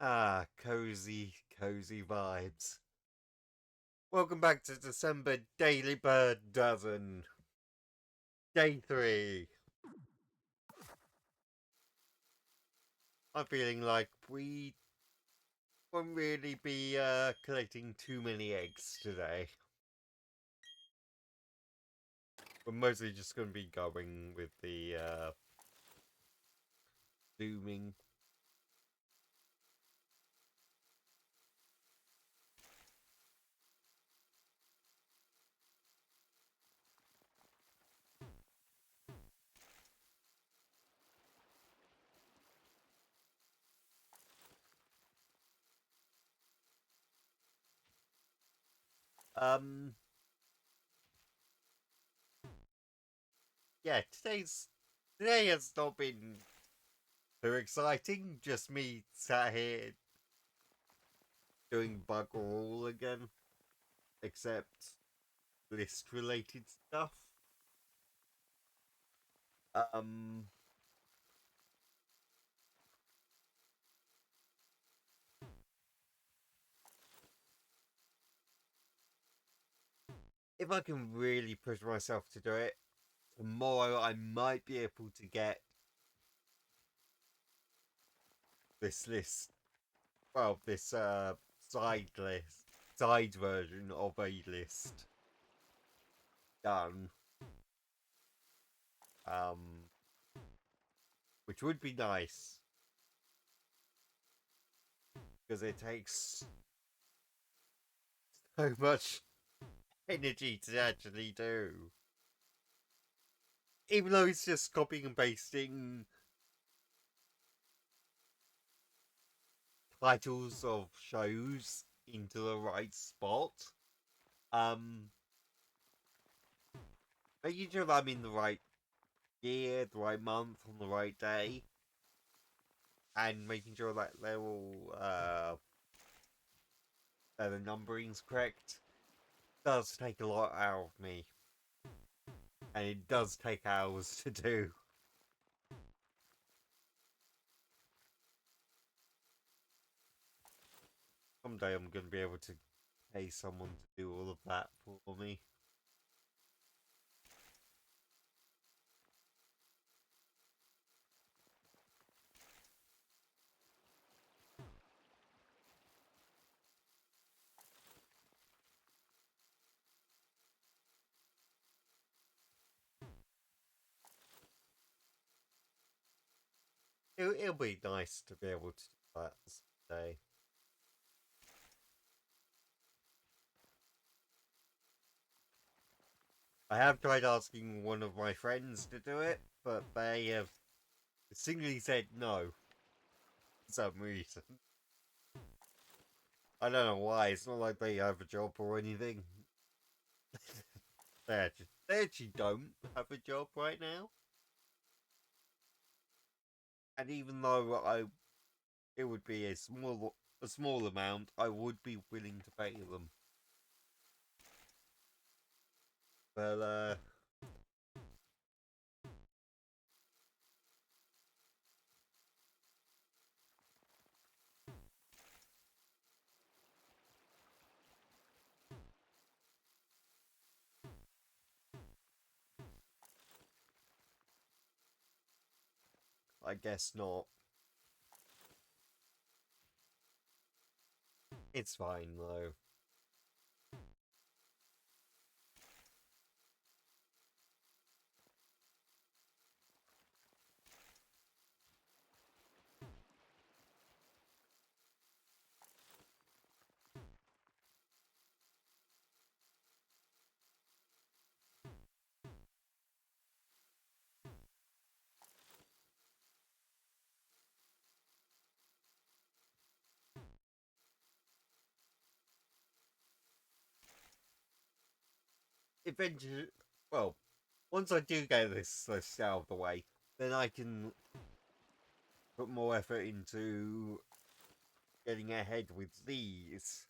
Ah, cozy vibes. Welcome back to December Daily Bird Dozen, Day 3. I'm feeling like we won't really be collecting too many eggs today. We're mostly just going to be going with the zooming. Um, yeah, today has not been too exciting. Just me sat here doing bug all again, except list related stuff. Um, if I can really push myself to do it, tomorrow I might be able to get this list. Well, this side version of a list done. Um, which would be nice because it takes so much energy to actually do. Even though it's just copying and pasting titles of shows into the right spot. Um, making sure that I'm in the right year, the right month, on the right day, and making sure that they're all the numbering's correct does take a lot out of me, and it does take hours to do. Someday I'm going to be able to pay someone to do all of that for me. It'll be nice to be able to do that someday. I have tried asking one of my friends to do it, but they have singly said no for some reason. I don't know why. It's not like they have a job or anything. They actually don't have a job right now. And even though it would be a small amount, I would be willing to pay them. But I guess not. It's fine though. Eventually, well, once I do get this list out of the way, then I can put more effort into getting ahead with these.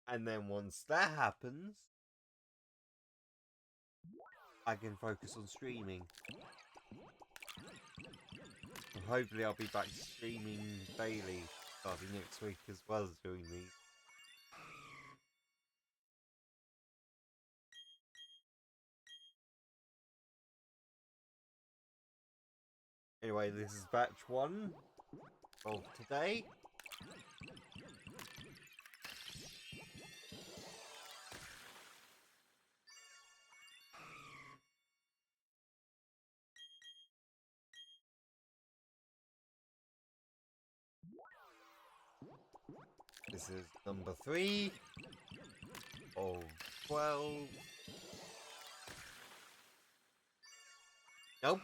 And then once that happens, I can focus on streaming. And hopefully I'll be back streaming daily starting next week as well as doing these. Anyway, this is batch 1 of today. This is number 3 of 12. Nope.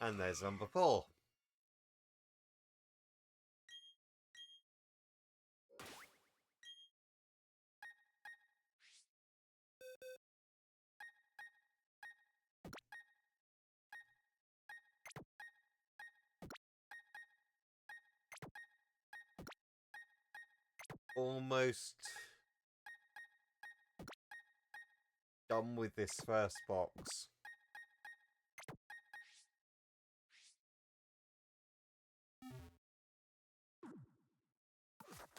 And there's number 4. Almost done with this first box.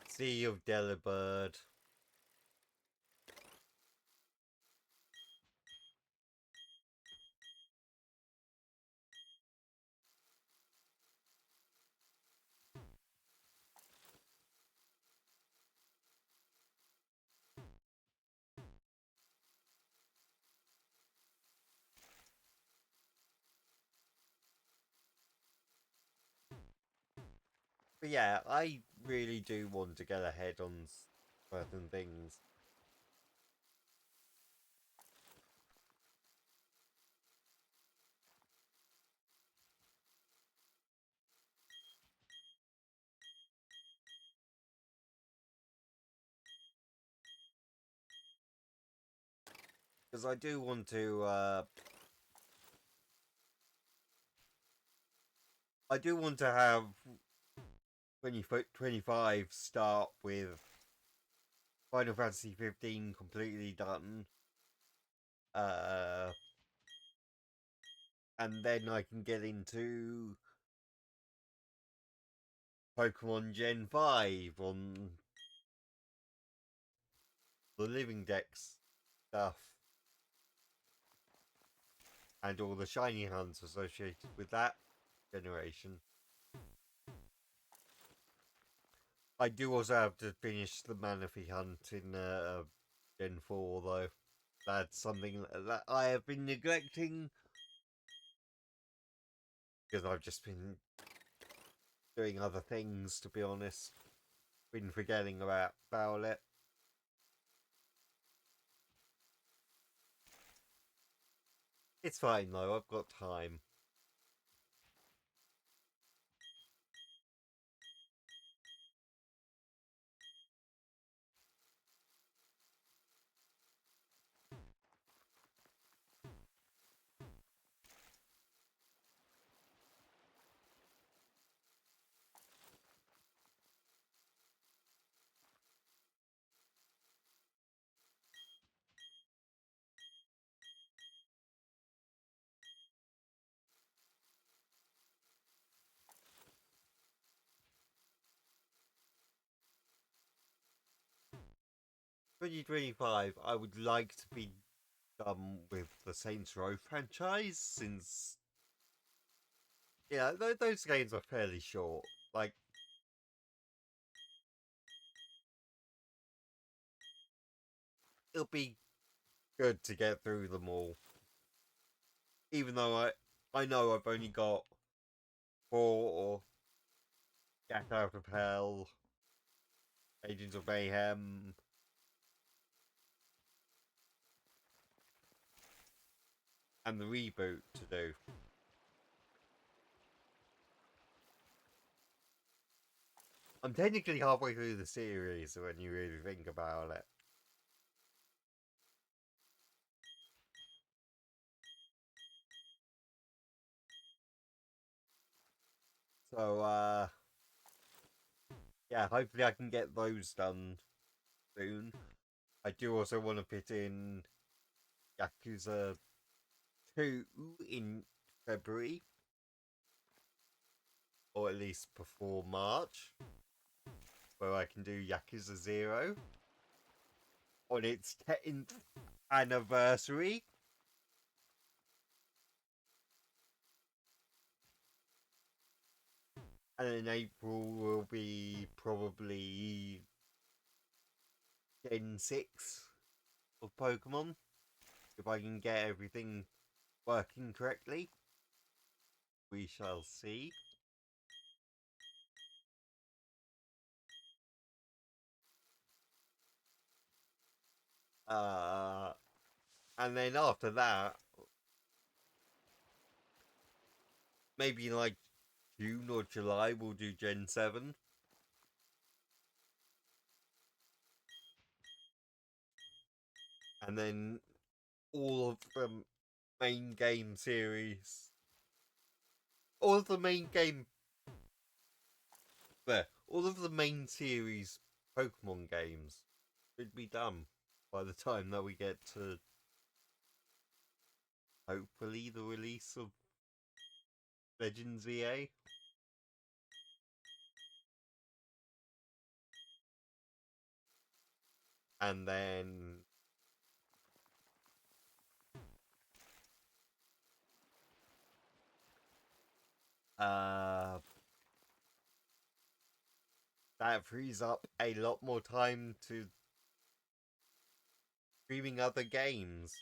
Sea of Delibird. But yeah, I really do want to get ahead on certain things. Because I do want to, have 2025 start with Final Fantasy 15 completely done. And then I can get into Pokemon Gen 5 on the Living Dex stuff. And all the shiny hunts associated with that generation. I do also have to finish the Manaphy hunt in Gen 4 though. That's something that I have been neglecting because I've just been doing other things, to be honest. Been forgetting about Bowlet. It's fine though, I've got time. "2025, I would like to be done with the Saints Row franchise, since yeah, those games are fairly short. Like, it'll be good to get through them all. Even though I know I've only got 4 or Get Out of Hell, Agents of Mayhem, and the reboot to do. I'm technically halfway through the series when you really think about it. So, yeah, hopefully I can get those done soon. I do also want to put in Yakuza 2 in February, or at least before March, where I can do Yakuza 0 on its 10th anniversary. And in April will be probably Gen 6 of Pokemon, if I can get everything working correctly. We shall see. Uh, and then after that, maybe in like June or July, we'll do Gen 7. And then all of the main game series, all of the main game, there, all of the main series Pokemon games should be done by the time that we get to hopefully the release of Legends EA. And then uh that frees up a lot more time to streaming other games.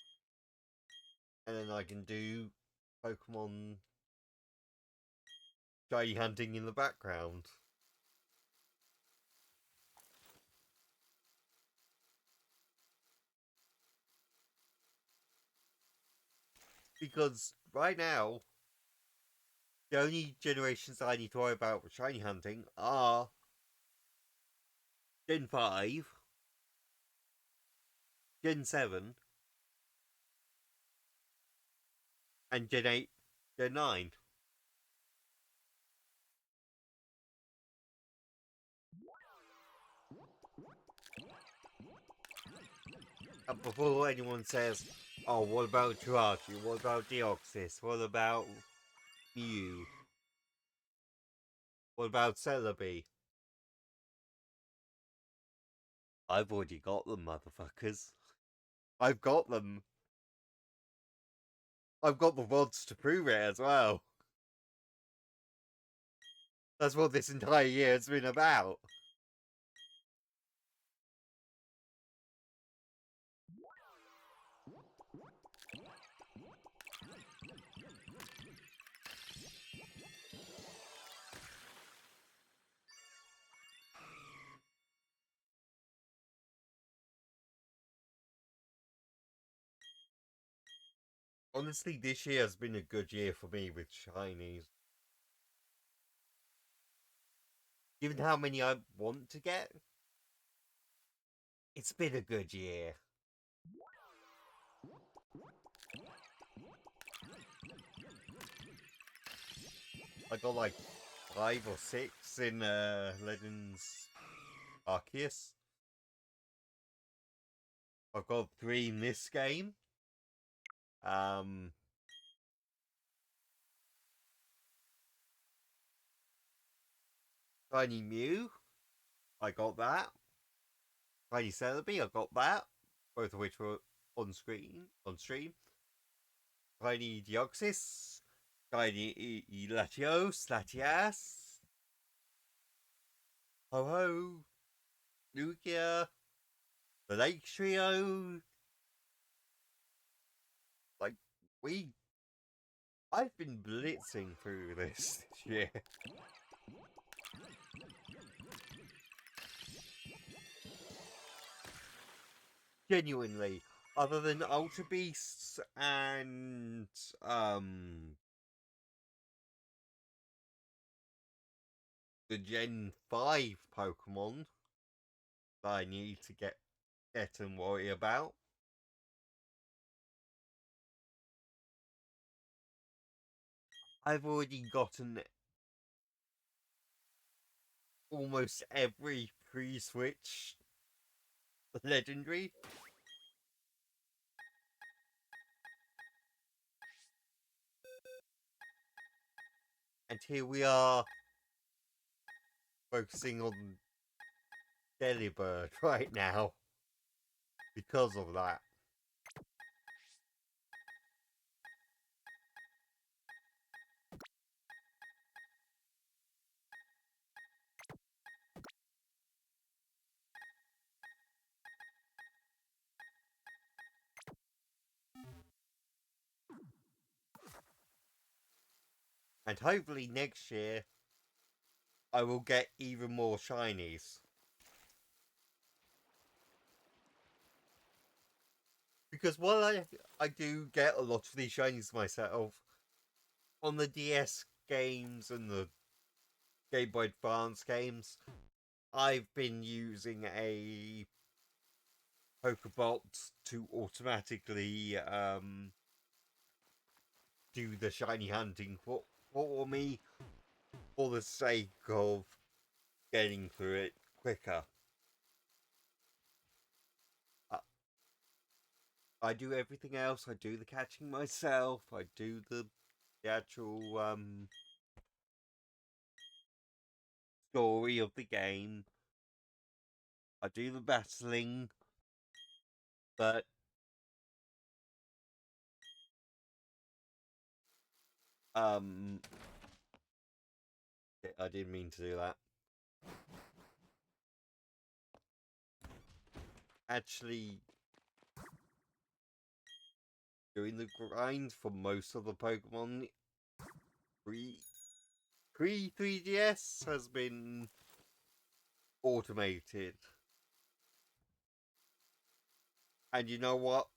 And then I can do Pokemon shiny hunting in the background. Because right now, the only generations I need to worry about with shiny hunting are Gen 5, Gen 7, and Gen 8, Gen 9. And before anyone says, oh, what about Jirachi? What about Deoxys? What about Mew? What about Celebi? I've already got them, motherfuckers. I've got them. I've got the rods to prove it as well. That's what this entire year has been about. Honestly, this year has been a good year for me with shinies. Given how many I want to get, it's been a good year. I got like 5 or 6 in Legends Arceus. I've got 3 in this game. Um, Shiny Mew, I got that. Shiny Celebi, I got that. Both of which were on stream. Shiny Deoxys, Shiny Latios, Latias, Ho-Ho, Lugia, the Lake Trio. Like, I've been blitzing through this year. Genuinely. Other than Ultra Beasts and the Gen 5 Pokemon that I need to get and worry about. I've already gotten almost every pre-switch legendary. And here we are focusing on Delibird right now because of that. And hopefully next year I will get even more shinies. Because while I do get a lot of these shinies myself, on the DS games and the Game Boy Advance games, I've been using a Pokebot to automatically do the shiny hunting for me for the sake of getting through it quicker. Uh, I do everything else. I do the catching myself. I do the actual story of the game. I do the battling, but um, I didn't mean to do that. Actually, doing the grind for most of the Pokemon pre 3DS has been automated. And you know what?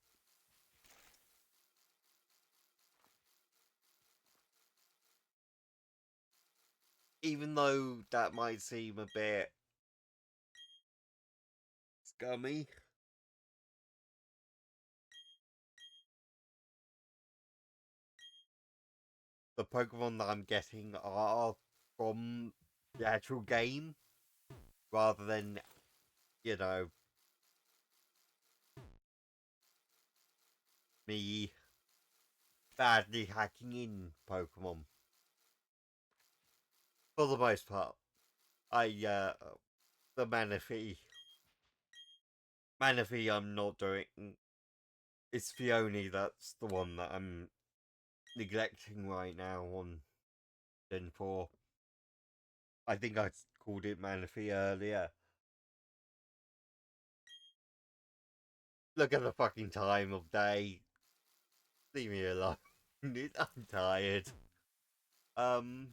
Even though that might seem a bit scummy, the Pokemon that I'm getting are from the actual game rather than, you know, me badly hacking in Pokemon. For the most part. The Manaphy I'm not doing. It's Fione that's the one that I'm neglecting right now on Gen 4. I think I called it Manaphy earlier. Look at the fucking time of day. Leave me alone. I'm tired. Um,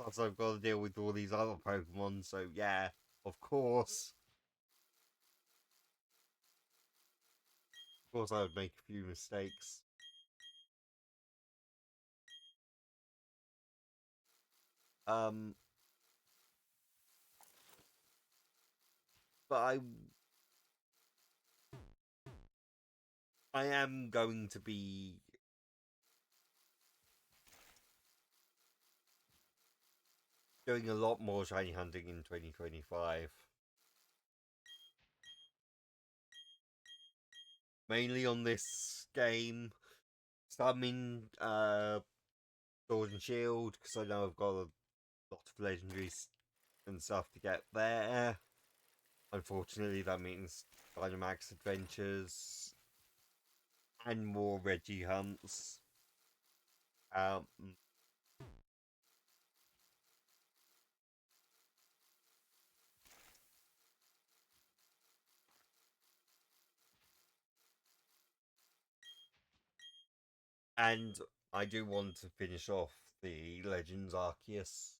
Plus I've got to deal with all these other Pokemon, so yeah, of course. Of course I would make a few mistakes. Um, but I am going to be doing a lot more shiny hunting in 2025. Mainly on this game. Some in Sword and Shield, because I know I've got a lot of legendaries and stuff to get there. Unfortunately, that means Dynamax adventures and more Reggie hunts. Um, and I do want to finish off the Legends Arceus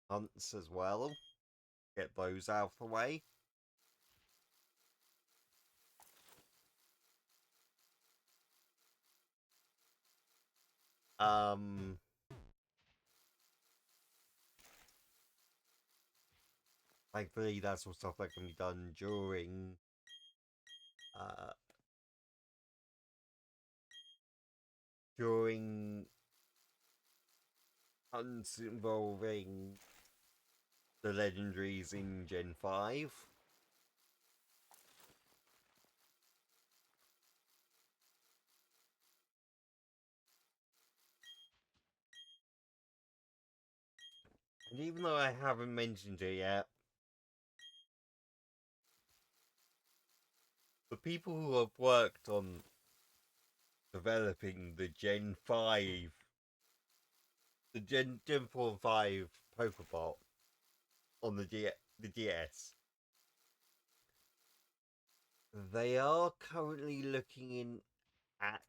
hunts as well. Get those out of the way. Um, Thankfully, that's all stuff that can be done uh, during hunts involving the legendaries in Gen 5. And even though I haven't mentioned it yet, the people who have worked on developing the Gen 5, the Gen 4 and 5 Pokeball on the DS, they are currently looking in at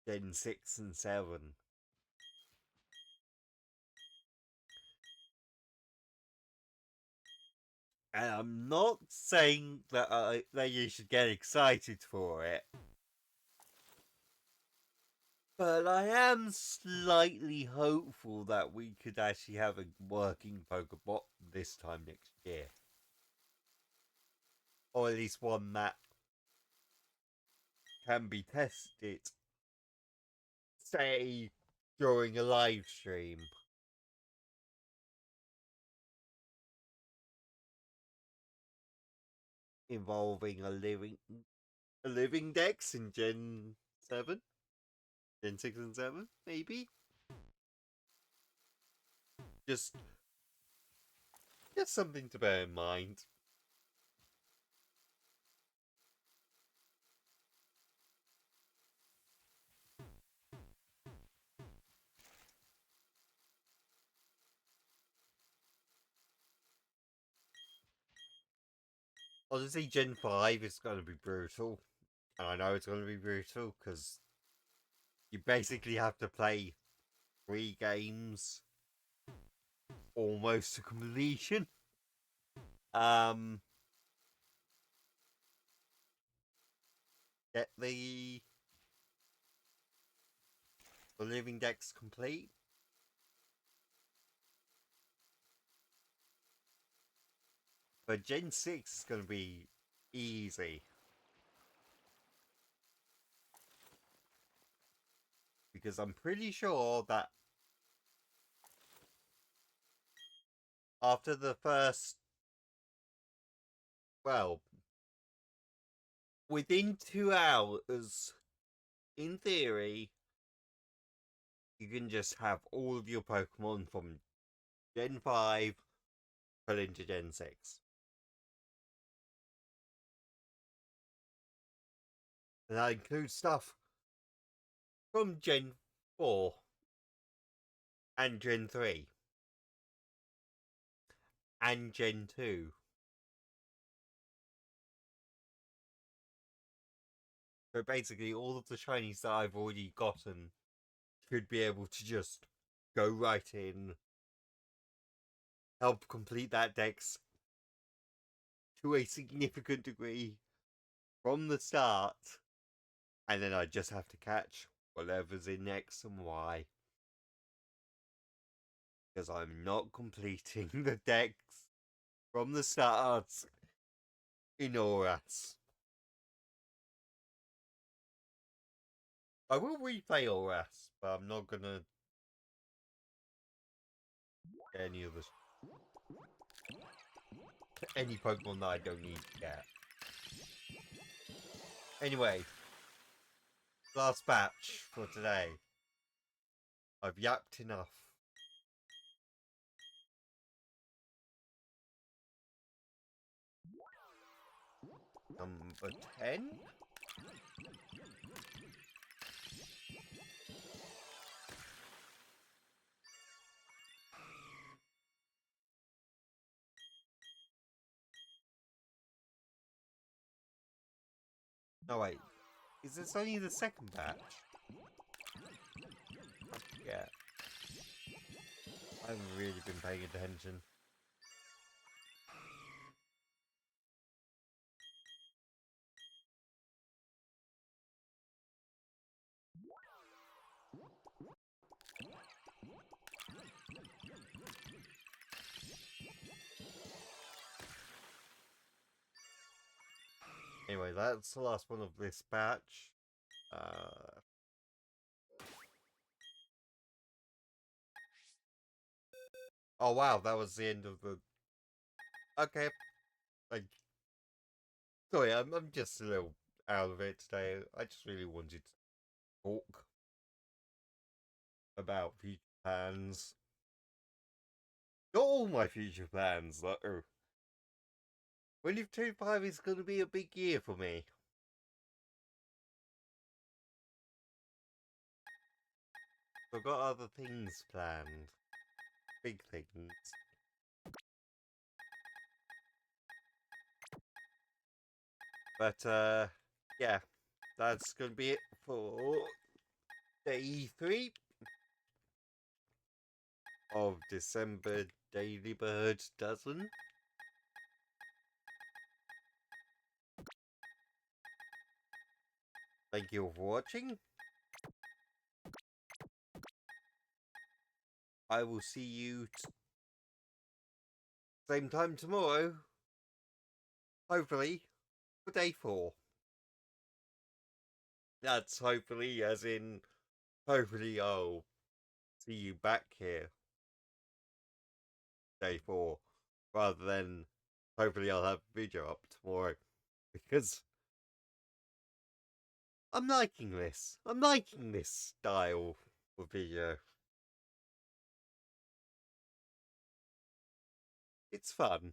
Gen 6 and 7. And I'm not saying that you should get excited for it, but I am slightly hopeful that we could actually have a working Pokebot this time next year. Or at least one that can be tested, say, during a live stream. Involving a living Dex in Gen 7? Gen 6 and 7, maybe? Just something to bear in mind. Honestly, Gen 5 is going to be brutal. And I know it's going to be brutal because you basically have to play 3 games almost to completion. Um, get the living decks complete. But Gen 6 is going to be easy. Because I'm pretty sure that after the first, well, within 2 hours, in theory, you can just have all of your Pokemon from Gen 5 put into Gen 6. And that includes stuff from Gen 4 and Gen 3 and Gen 2. So basically, all of the shinies that I've already gotten should be able to just go right in, help complete that dex to a significant degree from the start, and then I just have to catch whatever's in X and Y. Because I'm not completing the dex from the start in Auras. I will replay Auras, but I'm not gonna get any Pokemon that I don't need to get. Anyway, last batch for today. I've yapped enough. Number 10? No, wait. Is this only the second batch? Yeah. I haven't really been paying attention. Anyway, that's the last one of this batch. Oh wow, that was the end of the. Okay, like, sorry, I'm just a little out of it today. I just really wanted to talk about future plans. Not all my future plans, though. 2025 is going to be a big year for me. I've got other things planned. Big things. But, yeah, that's going to be it for day 3 of December Delibird Dozen. Thank you for watching. I will see you same time tomorrow. Hopefully, for day 4. That's hopefully, as in, hopefully I'll see you back here day 4, rather than hopefully I'll have a video up tomorrow, because I'm liking this. I'm liking this style of video. It's fun.